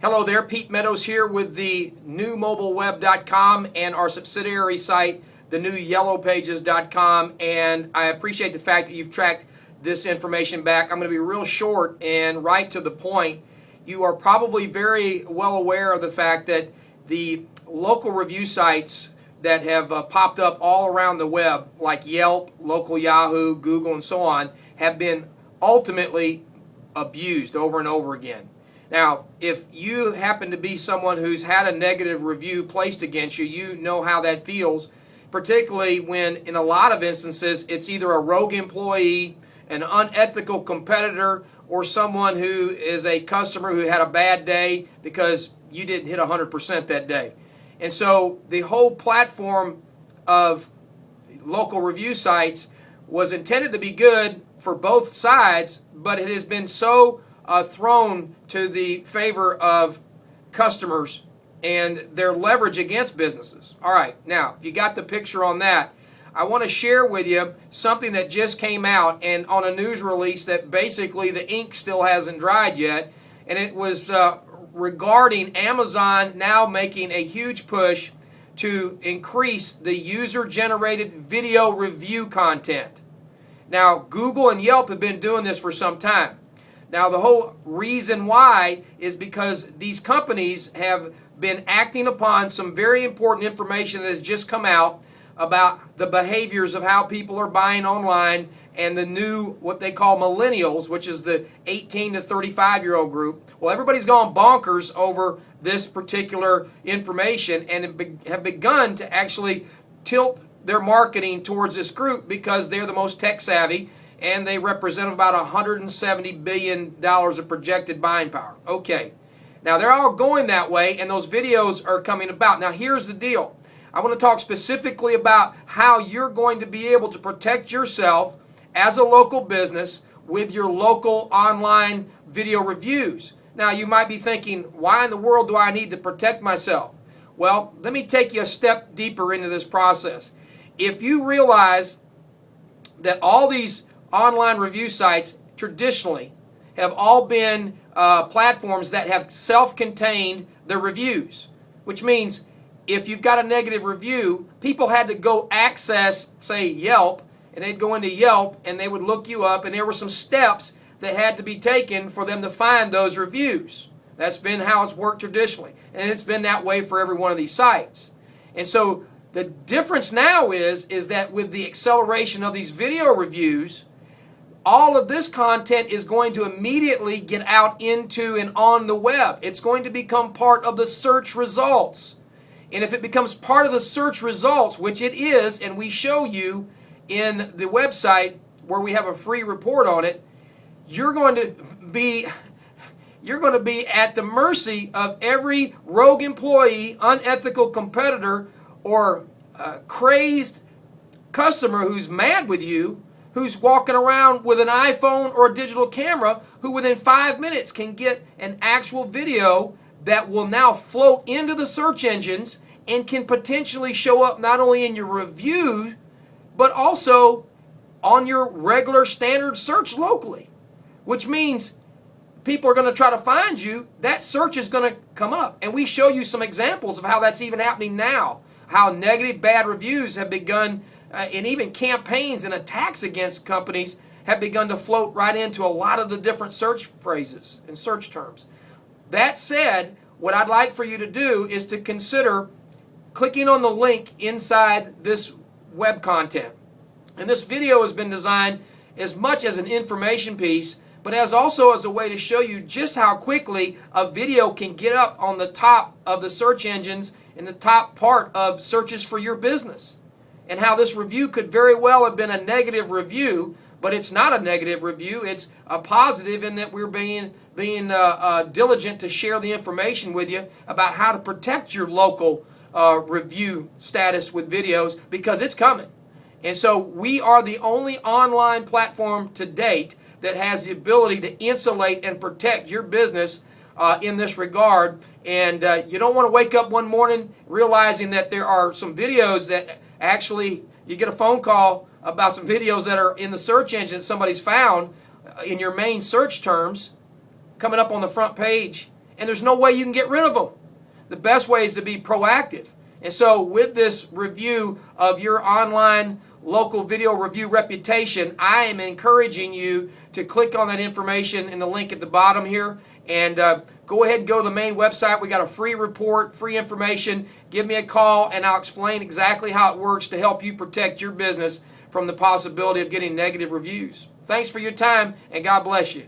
Hello there, Pete Meadows here with the newmobileweb.com and our subsidiary site, the newyellowpages.com, and I appreciate the fact that you've tracked this information back. I'm going to be real short and right to the point. You are probably very well aware of the fact that the local review sites that have popped up all around the web, like Yelp, local Yahoo, Google, and so on, have been ultimately abused over and over again. Now, if you happen to be someone who's had a negative review placed against you, you know how that feels, particularly when in a lot of instances it's either a rogue employee, an unethical competitor, or someone who is a customer who had a bad day because you didn't hit 100% that day. And so the whole platform of local review sites was intended to be good for both sides, but it has been so thrown to the favor of customers and their leverage against businesses. All right, now, if you got the picture on that, I want to share with you something that just came out and on a news release that basically the ink still hasn't dried yet, and it was regarding Amazon now making a huge push to increase the user-generated video review content. Now, Google and Yelp have been doing this for some time. Now, the whole reason why is because these companies have been acting upon some very important information that has just come out about the behaviors of how people are buying online and the new, what they call millennials, which is the 18 to 35-year-old group. Well, everybody's gone bonkers over this particular information and have begun to actually tilt their marketing towards this group because they're the most tech savvy and they represent about $170 billion of projected buying power. Okay, now they're all going that way and those videos are coming about. Now here's the deal. I want to talk specifically about how you're going to be able to protect yourself as a local business with your local online video reviews. Now you might be thinking, why in the world do I need to protect myself? Well, let me take you a step deeper into this process. If you realize that all these online review sites traditionally have all been platforms that have self-contained the reviews, which means if you've got a negative review, people had to go access, say, Yelp, and they'd go into Yelp and they would look you up, and there were some steps that had to be taken for them to find those reviews. That's been how it's worked traditionally, and it's been that way for every one of these sites. And so the difference now is that with the acceleration of these video reviews, all of this content is going to immediately get out into and on the web. It's going to become part of the search results. And if it becomes part of the search results, which it is, and we show you in the website where we have a free report on it, you're going to be at the mercy of every rogue employee, unethical competitor, or crazed customer who's mad with you, who's walking around with an iPhone or a digital camera, who within 5 minutes can get an actual video that will now float into the search engines and can potentially show up not only in your review, but also on your regular standard search locally, which means people are going to try to find you. That search is going to come up. And we show you some examples of how that's even happening now, how negative, bad reviews have begun, and even campaigns and attacks against companies have begun to float right into a lot of the different search phrases and search terms. That said, what I'd like for you to do is to consider clicking on the link inside this web content. And this video has been designed as much as an information piece, but also as a way to show you just how quickly a video can get up on the top of the search engines in the top part of searches for your business. And how this review could very well have been a negative review, but it's not a negative review. It's a positive in that we're being diligent to share the information with you about how to protect your local review status with videos, because it's coming. And so we are the only online platform to date that has the ability to insulate and protect your business in this regard. And you don't want to wake up one morning realizing that there are some videos that actually, you get a phone call about some videos that are in the search engine that somebody's found in your main search terms, coming up on the front page, and there's no way you can get rid of them. The best way is to be proactive. And so with this review of your online local video review reputation, I am encouraging you to click on that information in the link at the bottom here, and go ahead and go to the main website. We got a free report, free information. Give me a call and I'll explain exactly how it works to help you protect your business from the possibility of getting negative reviews. Thanks for your time, and God bless you.